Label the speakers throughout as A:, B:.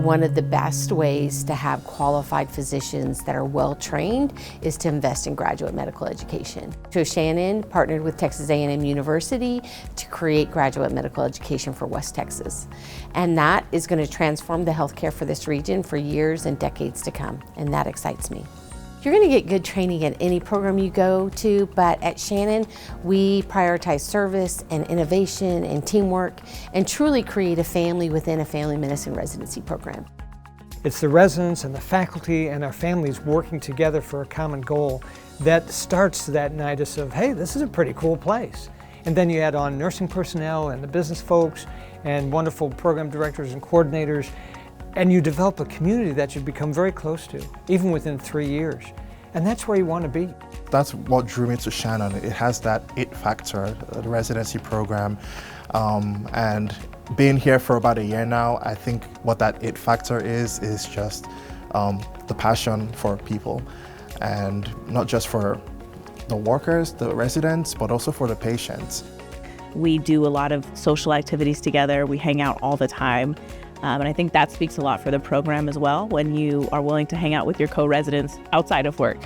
A: one of the best ways to have qualified physicians that are well trained is to invest in graduate medical education. So Shannon partnered with Texas A&M University to create graduate medical education for West Texas. And that is going to transform the healthcare for this region for years and decades to come, and that excites me. You're going to get good training at any program you go to, but at Shannon, we prioritize service and innovation and teamwork and truly create a family within a family medicine residency program.
B: It's the residents and the faculty and our families working together for a common goal that starts that nidus of, hey, this is a pretty cool place. And then you add on nursing personnel and the business folks and wonderful program directors and coordinators, and you develop a community that you become very close to, even within 3 years. And that's where you want to be.
C: That's what drew me to Shannon. It has that it factor, the residency program. And being here for about a year now, I think what that it factor is just the passion for people. And not just for the workers, the residents, but also for the patients.
D: We do a lot of social activities together. We hang out all the time. And I think that speaks a lot for the program as well, when you are willing to hang out with your co-residents outside of work.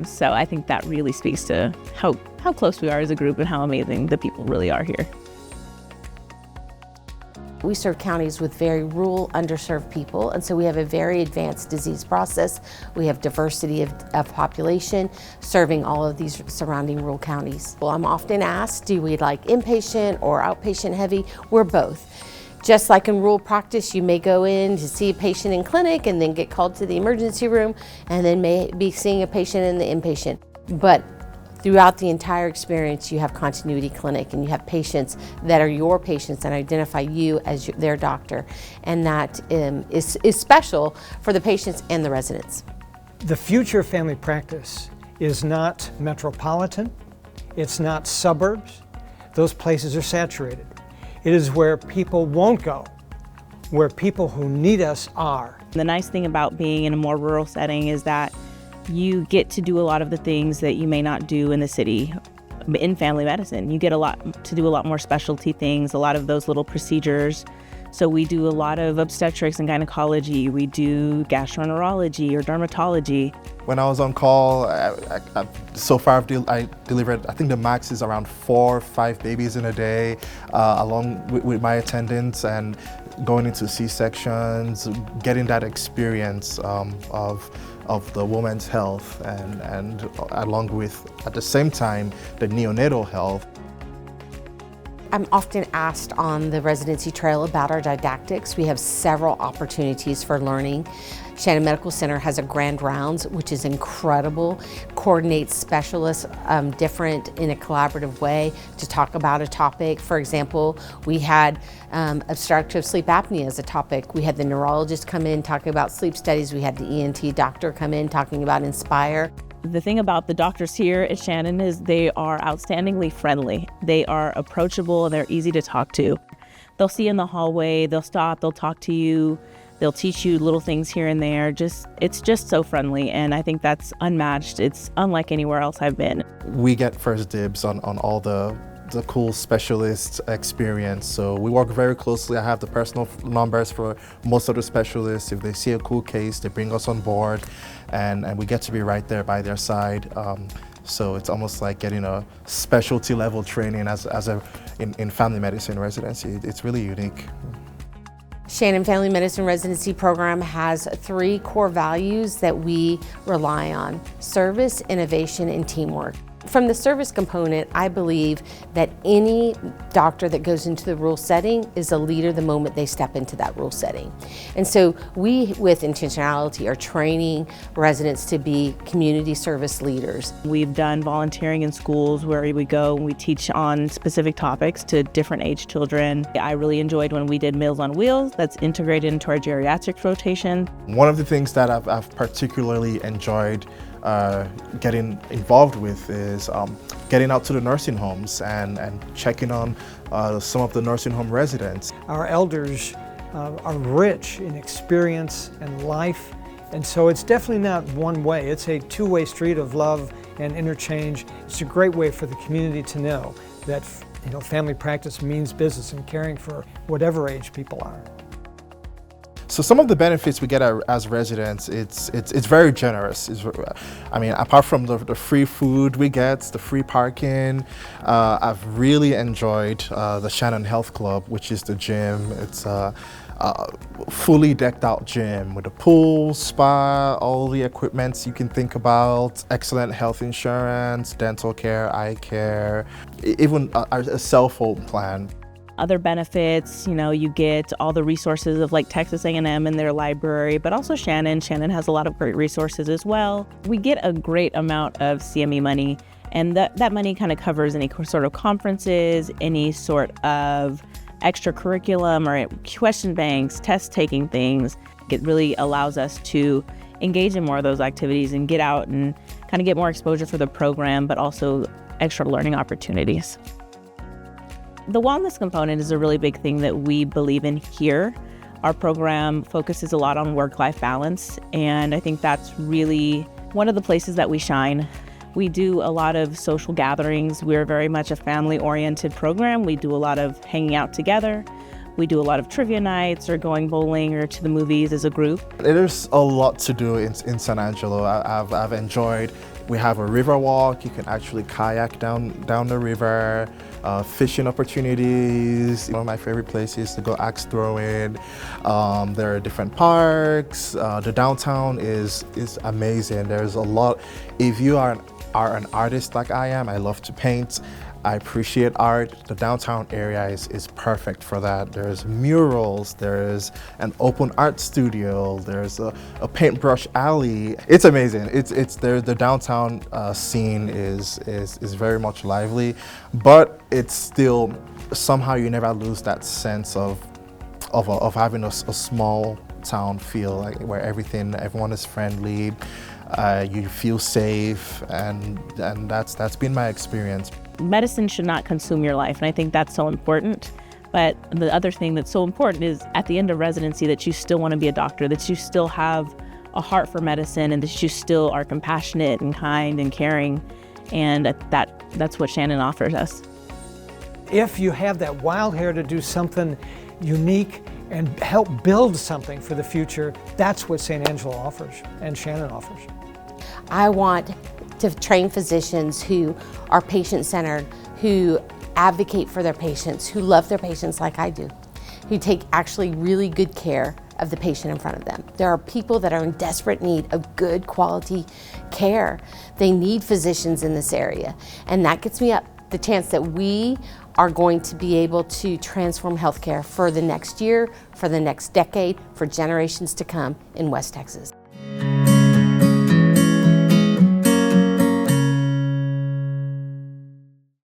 D: So I think that really speaks to how close we are as a group and how amazing the people really are here.
A: We serve counties with very rural, underserved people, and so we have a very advanced disease process. We have diversity of population serving all of these surrounding rural counties. Well, I'm often asked, do we like inpatient or outpatient heavy? We're both. Just like in rural practice, you may go in to see a patient in clinic and then get called to the emergency room and then may be seeing a patient in the inpatient. But throughout the entire experience, you have continuity clinic and you have patients that are your patients and identify you as their doctor. And that is special for the patients and the residents.
B: The future of family practice is not metropolitan, it's not suburbs. Those places are saturated. It is where people won't go, where people who need us are.
D: The nice thing about being in a more rural setting is that you get to do a lot of the things that you may not do in the city in family medicine. You get to do a lot more specialty things, a lot of those little procedures. So we do a lot of obstetrics and gynecology. We do gastroenterology or dermatology.
C: When I was on call, so far I delivered, I think the max is around 4 or 5 babies in a day, along with my attendants, and going into C-sections, getting that experience of the woman's health and along with, at the same time, the neonatal health.
A: I'm often asked on the residency trail about our didactics. We have several opportunities for learning. Shannon Medical Center has a grand rounds, which is incredible, coordinates specialists different in a collaborative way to talk about a topic. For example, we had obstructive sleep apnea as a topic. We had the neurologist come in talking about sleep studies. We had the ENT doctor come in talking about Inspire.
D: The thing about the doctors here at Shannon is they are outstandingly friendly. They are approachable and they're easy to talk to. They'll see you in the hallway, they'll stop, they'll talk to you, they'll teach you little things here and there. It's just so friendly, and I think that's unmatched. It's unlike anywhere else I've been.
C: We get first dibs on all the cool specialist experience. So we work very closely. I have the personal numbers for most of the specialists. If they see a cool case, they bring us on board, and we get to be right there by their side. So it's almost like getting a specialty level training in family medicine residency. It's really unique.
A: Shannon Family Medicine Residency Program has 3 core values that we rely on: service, innovation, and teamwork. From the service component, I believe that any doctor that goes into the rural setting is a leader the moment they step into that rural setting. And so we, with intentionality, are training residents to be community service leaders.
D: We've done volunteering in schools where we go and we teach on specific topics to different age children. I really enjoyed when we did Meals on Wheels that's integrated into our geriatrics rotation.
C: One of the things that I've particularly enjoyed getting involved with is getting out to the nursing homes and checking on some of the nursing home residents.
B: Our elders are rich in experience and life, and so it's definitely not one way. It's a two-way street of love and interchange. It's a great way for the community to know that family practice means business and caring for whatever age people are.
C: So some of the benefits we get as residents, it's very generous. I mean, apart from the free food we get, the free parking, I've really enjoyed the Shannon Health Club, which is the gym. It's a fully decked out gym with a pool, spa, all the equipment you can think about, excellent health insurance, dental care, eye care, even a cell phone plan.
D: Other benefits, you get all the resources of like Texas A&M in their library, but also Shannon. Shannon has a lot of great resources as well. We get a great amount of CME money, and that money kind of covers any sort of conferences, any sort of extra curriculum or question banks, test taking things. It really allows us to engage in more of those activities and get out and kind of get more exposure for the program, but also extra learning opportunities. The wellness component is a really big thing that we believe in here. Our program focuses a lot on work-life balance, and I think that's really one of the places that we shine. We do a lot of social gatherings. We're very much a family-oriented program. We do a lot of hanging out together. We do a lot of trivia nights or going bowling or to the movies as a group.
C: There's a lot to do in San Angelo. I've enjoyed. We have a river walk. You can actually kayak down the river. Fishing opportunities. One of my favorite places to go axe throwing. There are different parks. The downtown is amazing. There's a lot. If you are an artist like I am, I love to paint. I appreciate art. The downtown area is perfect for that. There's murals, there's an open art studio, there's a paintbrush alley. It's amazing. The downtown scene is very much lively, but it's still, somehow you never lose that sense of having a small town feel, like where everyone is friendly. You feel safe, and that's been my experience.
D: Medicine should not consume your life, and I think that's so important. But the other thing that's so important is at the end of residency that you still want to be a doctor, that you still have a heart for medicine, and that you still are compassionate and kind and caring, and that's what Shannon offers us.
B: If you have that wild hair to do something unique and help build something for the future, that's what St. Angelo offers and Shannon offers.
A: I want to train physicians who are patient-centered, who advocate for their patients, who love their patients like I do, who take actually really good care of the patient in front of them. There are people that are in desperate need of good quality care. They need physicians in this area, and that gets me up the chance that we are going to be able to transform healthcare for the next year, for the next decade, for generations to come in West Texas.